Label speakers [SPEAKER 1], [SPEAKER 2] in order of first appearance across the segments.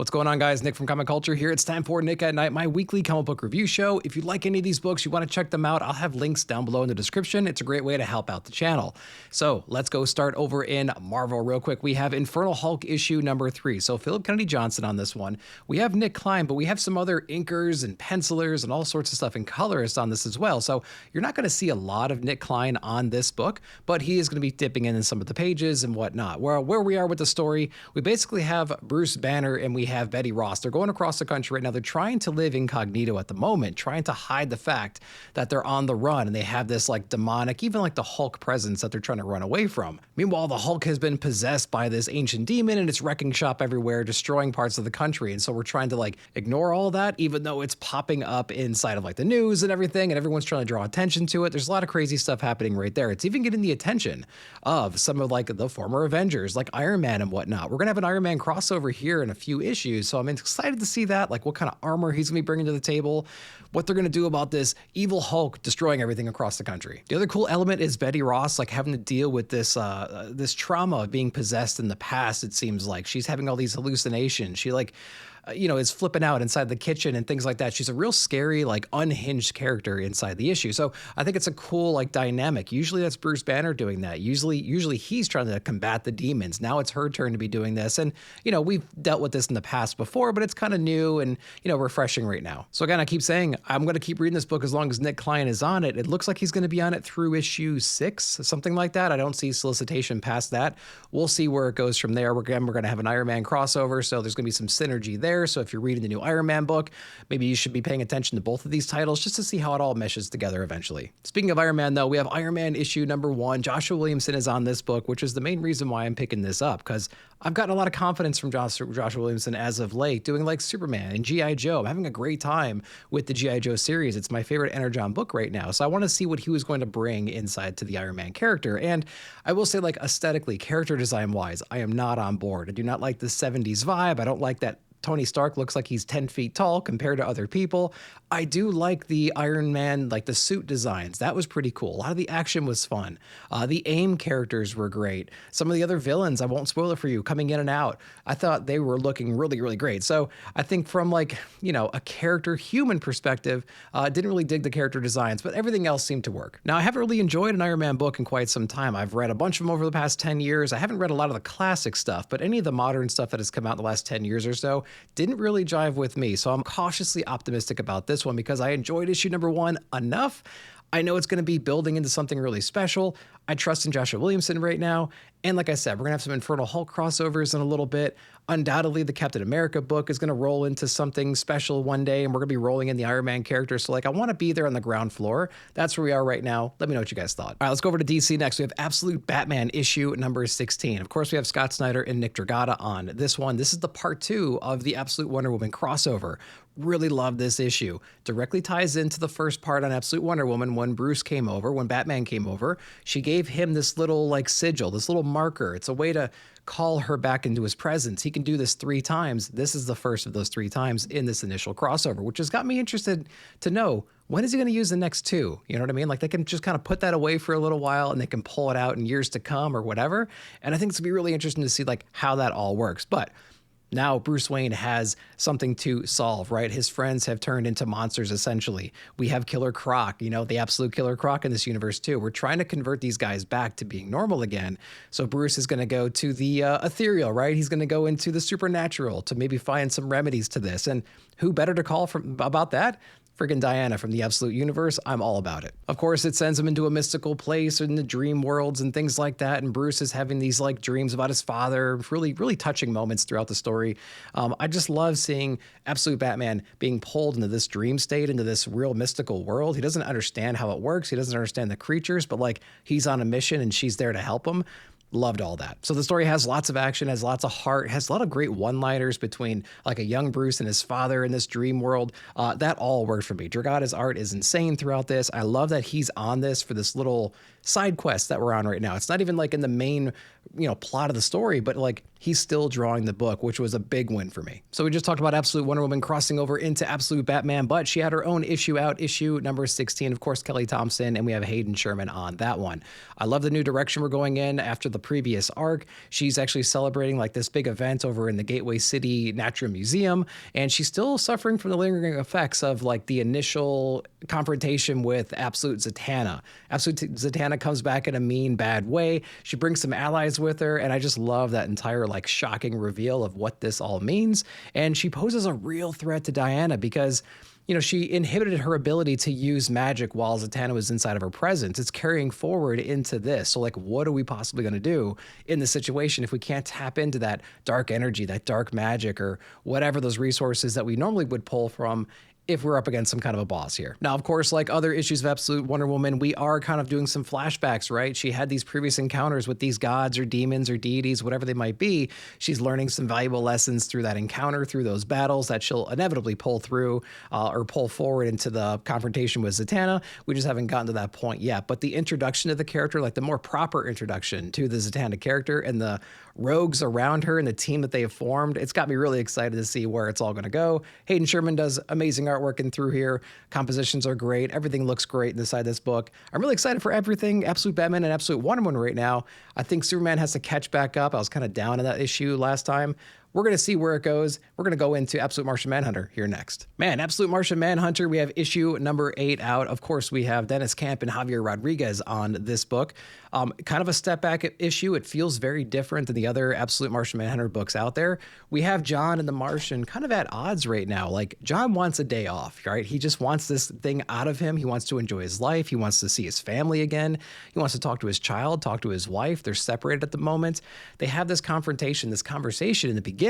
[SPEAKER 1] What's going on, guys? Nick from Comic Culture here. It's time for Nick at Night, my weekly comic book review show. If you like any of these books, you want to check them out, I'll have links down below in the description. It's a great way to help out the channel. So let's go start over in Marvel real quick. We have Infernal Hulk issue number 3. So Philip Kennedy Johnson on this one. We have Nick Klein, but we have some other inkers and pencilers and all sorts of stuff and colorists on this as well. So you're not going to see a lot of Nick Klein on this book, but he is going to be dipping in some of the pages and whatnot. Where we are with the story, we basically have Bruce Banner and we have Betty Ross. They're going across the country right now. They're trying to live incognito at the moment, trying to hide the fact that they're on the run and they have this like demonic, even like the Hulk presence that they're trying to run away from. Meanwhile, the Hulk has been possessed by this ancient demon and it's wrecking shop everywhere, destroying parts of the country. And so we're trying to like ignore all that, even though it's popping up inside of like the news and everything, and everyone's trying to draw attention to it. There's a lot of crazy stuff happening right there. It's even getting the attention of some of like the former Avengers, like Iron Man and whatnot. We're gonna have an Iron Man crossover here in a few issues, so I'm excited to see that, like what kind of armor he's gonna be bringing to the table, what they're gonna do about this evil Hulk destroying everything across the country. The other cool element is Betty Ross like having to deal with this this trauma of being possessed in the past. It seems like she's having all these hallucinations. She like is flipping out inside the kitchen and things like that. She's a real scary, like unhinged character inside the issue. So I think it's a cool like dynamic. Usually that's Bruce Banner doing that. Usually he's trying to combat the demons. Now it's her turn to be doing this. And, we've dealt with this in the past before, but it's kind of new and, refreshing right now. So again, I keep saying I'm going to keep reading this book as long as Nick Klein is on it. It looks like he's going to be on it through issue 6, something like that. I don't see solicitation past that. We'll see where it goes from there. We're going to have an Iron Man crossover, so there's going to be some synergy there. So if you're reading the new Iron Man book, maybe you should be paying attention to both of these titles just to see how it all meshes together eventually. Speaking of Iron Man, though, we have Iron Man issue number 1. Joshua Williamson is on this book, which is the main reason why I'm picking this up, because I've gotten a lot of confidence from Joshua Williamson as of late, doing like Superman and G.I. Joe. I'm having a great time with the G.I. Joe series. It's my favorite Energon book right now. So I want to see what he was going to bring inside to the Iron Man character. And I will say, like, aesthetically, character design wise, I am not on board. I do not like the 70s vibe. I don't like that Tony Stark looks like he's 10 feet tall compared to other people. I do like the Iron Man, like the suit designs. That was pretty cool. A lot of the action was fun. The AIM characters were great. Some of the other villains, I won't spoil it for you, coming in and out, I thought they were looking really, really great. So I think from like, a character human perspective, didn't really dig the character designs, but everything else seemed to work. Now, I haven't really enjoyed an Iron Man book in quite some time. I've read a bunch of them over the past 10 years. I haven't read a lot of the classic stuff, but any of the modern stuff that has come out in the last 10 years or so didn't really jive with me. So I'm cautiously optimistic about this one because I enjoyed issue number 1 enough. I know it's going to be building into something really special. I trust in Joshua Williamson right now. And like I said, we're going to have some Infernal Hulk crossovers in a little bit. Undoubtedly, the Captain America book is going to roll into something special one day, and we're going to be rolling in the Iron Man character. So like, I want to be there on the ground floor. That's where we are right now. Let me know what you guys thought. All right, let's go over to DC next. We have Absolute Batman issue number 16. Of course, we have Scott Snyder and Nick Dragotta on this one. This is the part 2 of the Absolute Wonder Woman crossover. Really love this issue. Directly ties into the first part on Absolute Wonder Woman when Batman came over. She gave him this little like sigil, this little marker. It's a way to call her back into his presence. He can do this 3 times. This is the first of those 3 times in this initial crossover, which has got me interested to know, when is he going to use the next 2? You know what I mean? Like they can just kind of put that away for a little while and they can pull it out in years to come or whatever. And I think it's going to be really interesting to see like how that all works. But now Bruce Wayne has something to solve, right? His friends have turned into monsters, essentially. We have Killer Croc, the absolute Killer Croc in this universe too. We're trying to convert these guys back to being normal again. So Bruce is going to go to the ethereal, right? He's going to go into the supernatural to maybe find some remedies to this. And who better to call about that? Friggin' Diana from the Absolute Universe. I'm all about it. Of course, it sends him into a mystical place in the dream worlds and things like that. And Bruce is having these like dreams about his father, really, really touching moments throughout the story. I just love seeing Absolute Batman being pulled into this dream state, into this real mystical world. He doesn't understand how it works. He doesn't understand the creatures, but like he's on a mission and she's there to help him. Loved all that. So the story has lots of action, has lots of heart, has a lot of great one-liners between like a young Bruce and his father in this dream world. That all worked for me. Dragotta's art is insane throughout this. I love that he's on this for this little side quest that we're on right now. It's not even like in the main plot of the story, but like he's still drawing the book, which was a big win for me. So we just talked about Absolute Wonder Woman crossing over into Absolute Batman, but she had her own issue out, issue number 16. Of course, Kelly Thompson, and we have Hayden Sherman on that one. I love the new direction we're going in after the previous arc. She's actually celebrating like this big event over in the Gateway City Natural Museum, and she's still suffering from the lingering effects of like the initial confrontation with Absolute Zatanna. Absolute Zatanna comes back in a mean, bad way. She brings some allies with her, and I just love that entire like shocking reveal of what this all means. And she poses a real threat to Diana because she inhibited her ability to use magic while Zatanna was inside of her presence. It's carrying forward into this. So like, what are we possibly going to do in this situation if we can't tap into that dark energy, that dark magic, or whatever those resources that we normally would pull from if we're up against some kind of a boss here. Now, of course, like other issues of Absolute Wonder Woman, we are kind of doing some flashbacks, right? She had these previous encounters with these gods or demons or deities, whatever they might be. She's learning some valuable lessons through that encounter, through those battles that she'll inevitably pull through or pull forward into the confrontation with Zatanna. We just haven't gotten to that point yet. But the introduction to the character, like the more proper introduction to the Zatanna character and the rogues around her and the team that they have formed, it's got me really excited to see where it's all going to go. Hayden Sherman does amazing artwork in through here. Compositions are great. Everything looks great inside this book. I'm really excited for everything Absolute Batman and Absolute Wonder Woman right now. I think Superman has to catch back up. I was kind of down in that issue last time. We're going to see where it goes. We're going to go into Absolute Martian Manhunter here next. Man, Absolute Martian Manhunter, we have issue number 8 out. Of course, we have Dennis Camp and Javier Rodriguez on this book. Kind of a step back issue. It feels very different than the other Absolute Martian Manhunter books out there. We have John and the Martian kind of at odds right now. Like, John wants a day off, right? He just wants this thing out of him. He wants to enjoy his life. He wants to see his family again. He wants to talk to his child, talk to his wife. They're separated at the moment. They have this confrontation, this conversation in the beginning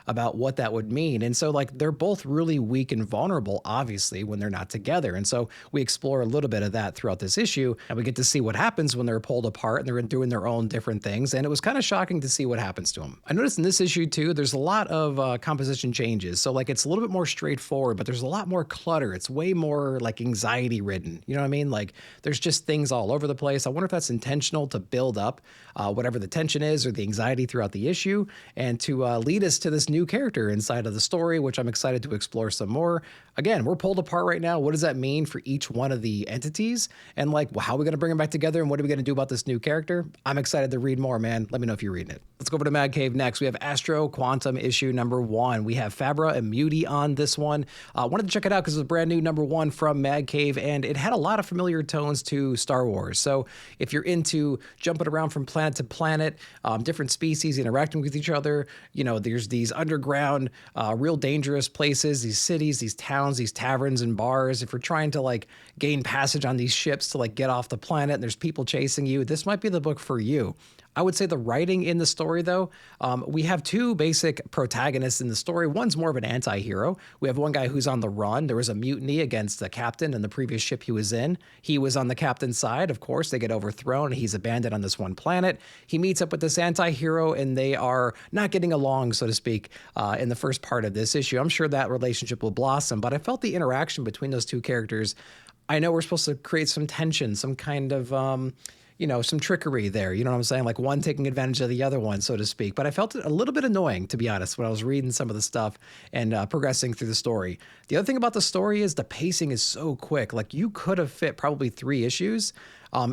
[SPEAKER 1] about what that would mean. And so like they're both really weak and vulnerable, obviously, when they're not together. And so we explore a little bit of that throughout this issue, and we get to see what happens when they're pulled apart and they're doing their own different things. And it was kind of shocking to see what happens to them. I noticed in this issue too, there's a lot of composition changes. So like it's a little bit more straightforward, but there's a lot more clutter. It's way more like anxiety ridden. You know what I mean? Like there's just things all over the place. I wonder if that's intentional to build up whatever the tension is or the anxiety throughout the issue, and to lead us to this new character inside of the story, which I'm excited to explore some more. Again, we're pulled apart right now. What does that mean for each one of the entities? And like, well, how are we going to bring them back together? And what are we going to do about this new character? I'm excited to read more, man. Let me know if you're reading it. Let's go over to Mad Cave next. We have Astro Quantum issue number 1. We have Fabra and Muti on this one. Wanted to check it out because it's a brand new number 1 from Mad Cave, and it had a lot of familiar tones to Star Wars. So if you're into jumping around from planet to planet, different species interacting with each other, there's these underground, real dangerous places, these cities, these towns, these taverns and bars. If you're trying to like gain passage on these ships to like get off the planet and there's people chasing you, this might be the book for you. I would say the writing in the story, though, we have 2 basic protagonists in the story. One's more of an anti-hero. We have one guy who's on the run. There was a mutiny against the captain and the previous ship he was in. He was on the captain's side. Of course, they get overthrown. He's abandoned on this one planet. He meets up with this anti-hero, and they are not getting along, so to speak, in the first part of this issue. I'm sure that relationship will blossom, but I felt the interaction between those 2 characters. I know we're supposed to create some tension, some kind of some trickery there. You know what I'm saying? Like one taking advantage of the other one, so to speak. But I felt it a little bit annoying, to be honest, when I was reading some of the stuff and progressing through the story. The other thing about the story is the pacing is so quick. Like you could have fit probably 3 issues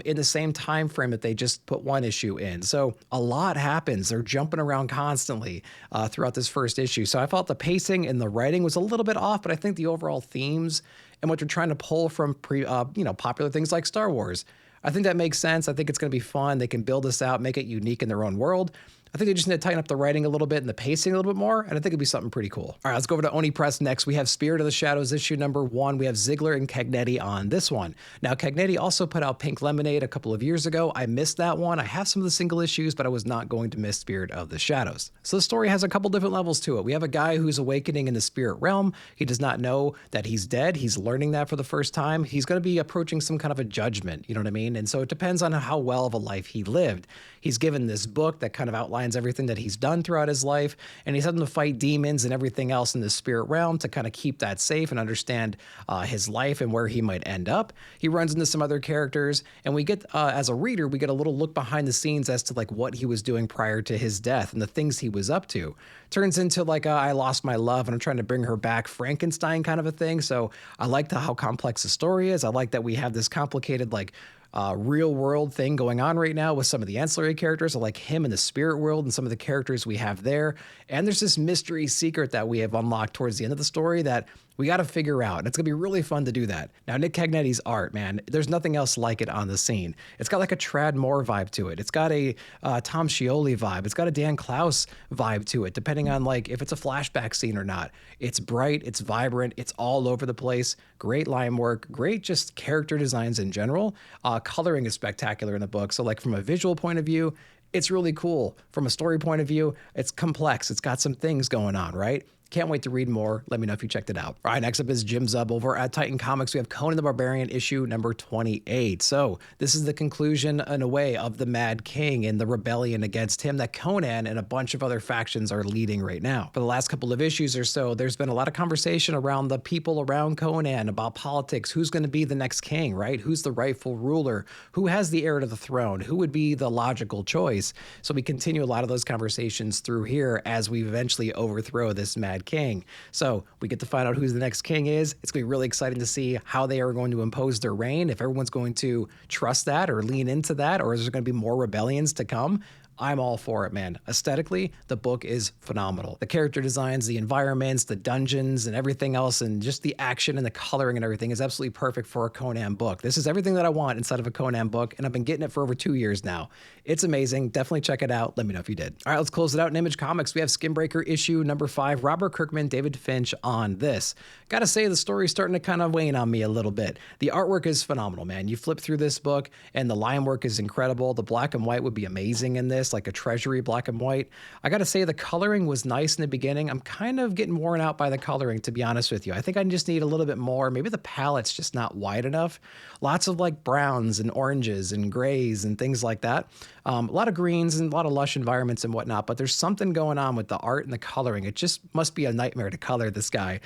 [SPEAKER 1] in the same time frame that they just put 1 issue in. So a lot happens. They're jumping around constantly throughout this first issue. So I felt the pacing and the writing was a little bit off, but I think the overall themes and what they're trying to pull from popular things like Star Wars, I think that makes sense. I think it's going to be fun. They can build this out, make it unique in their own world. I think they just need to tighten up the writing a little bit and the pacing a little bit more, and I think it'd be something pretty cool. All right, let's go over to Oni Press next. We have Spirit of the Shadows issue number 1. We have Ziegler and Cagnetti on this one. Now, Cagnetti also put out Pink Lemonade a couple of years ago. I missed that one. I have some of the single issues, but I was not going to miss Spirit of the Shadows. So the story has a couple different levels to it. We have a guy who's awakening in the spirit realm. He does not know that he's dead. He's learning that for the first time. He's going to be approaching some kind of a judgment, you know what I mean? And so it depends on how well of a life he lived. He's given this book that kind of outlines outlines everything that he's done throughout his life, and he's having to fight demons and everything else in the spirit realm to kind of keep that safe and understand his life and where he might end up. He runs into some other characters, and we get, as a reader, we get a little look behind the scenes as to like what he was doing prior to his death and the things he was up to. Turns into like I lost my love and I'm trying to bring her back, Frankenstein kind of a thing. So I like how complex the story is. I like that we have this complicated like real world thing going on right now with some of the ancillary characters. I like him in the spirit world and some of the characters we have there. And there's this mystery secret that we have unlocked towards the end of the story that we got to figure out. And it's going to be really fun to do that. Now, Nick Cagnetti's art, man, there's nothing else like it on the scene. It's got like a Trad Moore vibe to it. It's got a Tom Scioli vibe. It's got a Dan Klaus vibe to it, depending on like if it's a flashback scene or not. It's bright, it's vibrant, it's all over the place. Great line work, great just character designs in general. Coloring is spectacular in the book. So like from a visual point of view, it's really cool. From a story point of view, it's complex. It's got some things going on, right? Can't wait to read more. Let me know if you checked it out. All right, next up is Jim Zub over at Titan Comics. We have Conan the Barbarian issue number 28. So this is the conclusion, in a way, of the Mad King and the rebellion against him that Conan and a bunch of other factions are leading right now. For the last couple of issues or so, there's been a lot of conversation around the people around Conan, about politics, who's going to be the next king, right? Who's the rightful ruler? Who has the heir to the throne? Who would be the logical choice? So we continue a lot of those conversations through here as we eventually overthrow this Mad King. So we get to find out who the next king is. It's going to be really exciting to see how they are going to impose their reign, if everyone's going to trust that or lean into that, or is there going to be more rebellions to come? I'm all for it, man. Aesthetically, the book is phenomenal. The character designs, the environments, the dungeons, and everything else, and just the action and the coloring and everything is absolutely perfect for a Conan book. This is everything that I want inside of a Conan book, and I've been getting it for over 2 years now. It's amazing. Definitely check it out. Let me know if you did. All right, let's close it out in Image Comics. We have Skinbreaker issue number 5, Robert Kirkman, David Finch on this. Gotta say, the story's starting to kind of wane on me a little bit. The artwork is phenomenal, man. You flip through this book, and the line work is incredible. The black and white would be amazing in this, like a treasury black and white. I gotta say, the coloring was nice in the beginning. I'm kind of getting worn out by the coloring, to be honest with you. I think I just need a little bit more. Maybe the palette's just not wide enough. Lots of like browns and oranges and grays and things like that. A lot of greens and a lot of lush environments and whatnot, but there's something going on with the art and the coloring. It just must be a nightmare to color this guy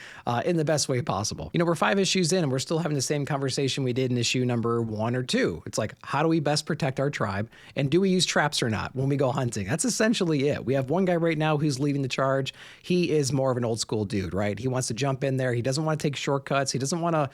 [SPEAKER 1] in the best way possible. You know, we're 5 issues in and we're still having the same conversation we did in issue number 1 or 2. It's like, how do we best protect our tribe? And do we use traps or not when we go hunting? That's essentially it. We have one guy right now who's leading the charge. He is more of an old school dude, right? He wants to jump in there. He doesn't want to take shortcuts. He doesn't want to,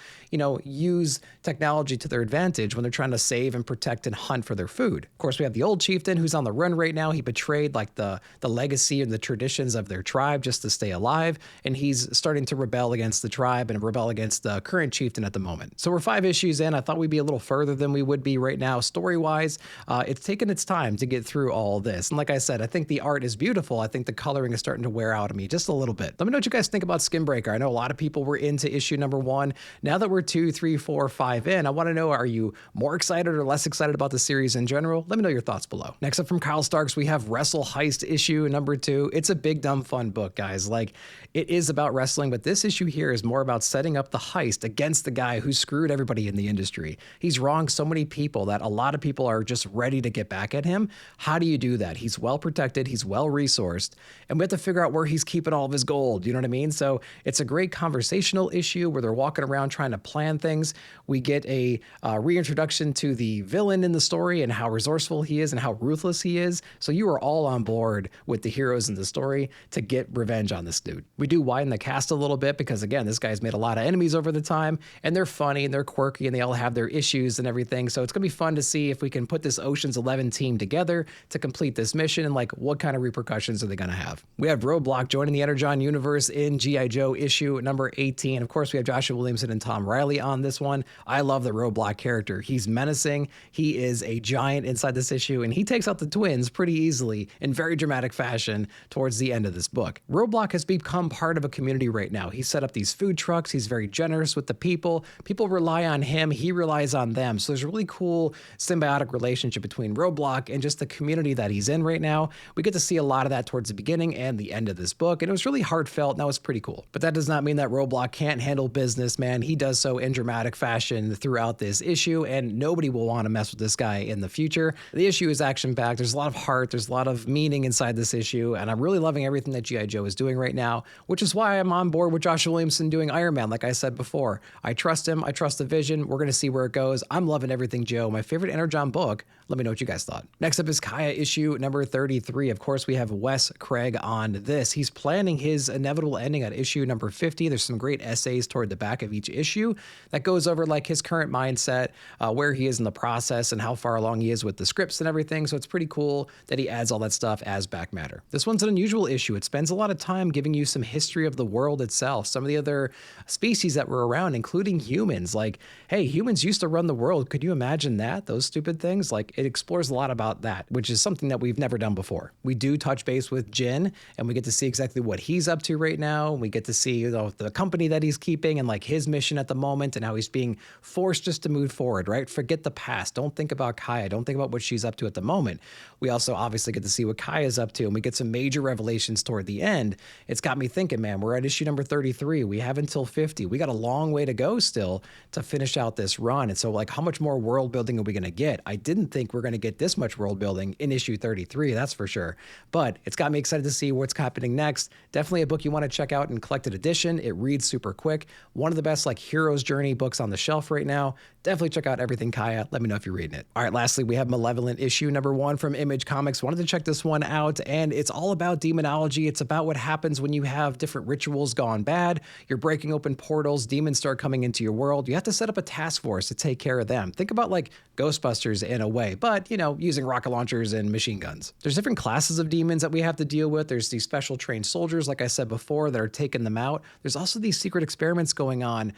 [SPEAKER 1] use technology to their advantage when they're trying to save and protect and hunt for their food. Of course, we have the old chieftain who's on the run right now. He betrayed like the legacy and the traditions of their tribe just to stay alive. And he's starting to rebel against the tribe and rebel against the current chieftain at the moment. So we're 5 issues in. I thought we'd be a little further than we would be right now. Story-wise, it's taken its time to get through all this. And like I said, I think the art is beautiful. I think the coloring is starting to wear out on me just a little bit. Let me know what you guys think about Skinbreaker. I know a lot of people were into issue number 1. Now that we're 2, 3, 4, 5 in, I want to know, are you more excited or less excited about the series in general? Let me know your thoughts below. Next up from Kyle Starks, we have Wrestle Heist issue number 2. It's a big, dumb, fun book, guys. Like, it is about wrestling, but this issue here is more about setting up the heist against the guy who screwed everybody in the industry. He's wronged so many people that a lot of people are just ready to get back at him. How do you do that? He's well protected, he's well resourced, and we have to figure out where he's keeping all of his gold. You know what I mean? So it's a great conversational issue where they're walking around trying to plan things. We get a reintroduction to the villain in the story and how resourceful he is and how ruthless he is. So you are all on board with the heroes in the story to get revenge on this dude. We do widen the cast a little bit because, again, this guy's made a lot of enemies over the time, and they're funny and they're quirky and they all have their issues and everything. So it's going to be fun to see if we can put this Ocean's 11 team together to complete this mission and like what kind of repercussions are they going to have. We have Roadblock joining the Energon universe in G.I. Joe issue number 18. Of course, we have Joshua Williamson and Tom Riley on this one. I love the Roadblock character. He's menacing. He is a giant inside this issue, and he takes out the twins pretty easily in very dramatic fashion towards the end of this book. Roadblock has become part of a community right now. He set up these food trucks. He's very generous with the people. People rely on him. He relies on them. So there's a really cool symbiotic relationship between Roadblock and just the community that he's in right now. We get to see a lot of that towards the beginning and the end of this book, and it was really heartfelt, and that was pretty cool. But that does not mean that Roadblock can't handle business, man. He does so in dramatic fashion throughout this issue, and nobody will want to mess with this guy in the future. The issue issue is action-packed. There's a lot of heart. There's a lot of meaning inside this issue, and I'm really loving everything that G.I. Joe is doing right now, which is why I'm on board with Josh Williamson doing Iron Man, like I said before. I trust him. I trust the vision. We're going to see where it goes. I'm loving everything Joe. My favorite Energon book. Let me know what you guys thought. Next up is Kaya issue number 33. Of course, we have Wes Craig on this. He's planning his inevitable ending at issue number 50. There's some great essays toward the back of each issue that goes over like his current mindset, where he is in the process and how far along he is with the scripts and everything. So it's pretty cool that he adds all that stuff as back matter. This one's an unusual issue. It spends a lot of time giving you some history of the world itself, some of the other species that were around, including humans. Like, hey, humans used to run the world. Could you imagine that? Those stupid things? Like, it explores a lot about that, which is something that we've never done before. We do touch base with Jin, and we get to see exactly what he's up to right now. We get to see, you know, the company that he's keeping and like his mission at the moment and how he's being forced just to move forward, right? Forget the past. Don't think about Kaya. Don't think about what she's up to at the moment. We also obviously get to see what Kaya's up to, and we get some major revelations toward the end. It's got me thinking, man, we're at issue number 33. We have until 50. We got a long way to go still to finish out this run. And so like, how much more world building are we going to get? I didn't think we're going to get this much world building in issue 33, that's for sure. But it's got me excited to see what's happening next. Definitely a book you want to check out in collected edition. It reads super quick. One of the best like hero's journey books on the shelf right now. Definitely check out everything Kaya. Let me know if you're reading it. All right, lastly, we have Malevolent issue number 1 from Image Comics. Wanted to check this one out, and it's all about demonology. It's about what happens when you have different rituals gone bad. You're breaking open portals. Demons start coming into your world. You have to set up a task force to take care of them. Think about like Ghostbusters in a way, but, you know, using rocket launchers and machine guns. There's different classes of demons that we have to deal with. There's these special trained soldiers, like I said before, that are taking them out. There's also these secret experiments going on,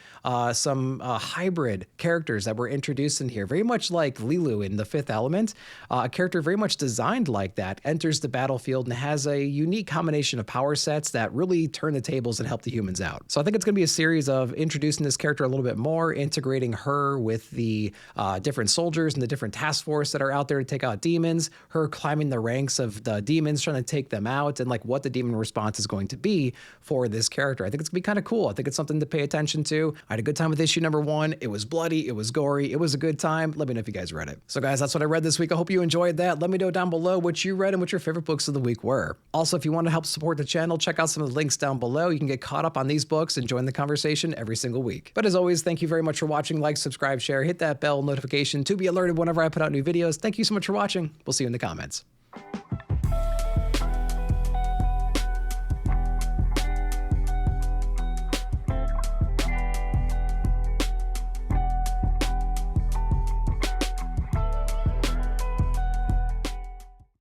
[SPEAKER 1] some hybrid characters that were introduced in here, very much like Lilu in The Fifth Element. A character very much designed like that, enters the battlefield and has a unique combination of power sets that really turn the tables and help the humans out. So I think it's going to be a series of introducing this character a little bit more, integrating her with the different soldiers and the different task force that are out there to take out demons, her climbing the ranks of the demons, trying to take them out, and like what the demon response is going to be for this character. I think it's gonna be kind of cool. I think it's something to pay attention to. I had a good time with issue number 1. It was bloody, it was gory, it was a good time. Let me know if you guys read it. So guys, that's what I read this week. I hope you enjoyed that. Let me know down below what you read and what your favorite books of the week were. Also, if you want to help support the channel, check out some of the links down below. You can get caught up on these books and join the conversation every single week. But as always, thank you very much for watching. Like, subscribe, share, hit that bell notification to be alerted whenever I put out new videos. Thank you so much for watching. We'll see you in the comments.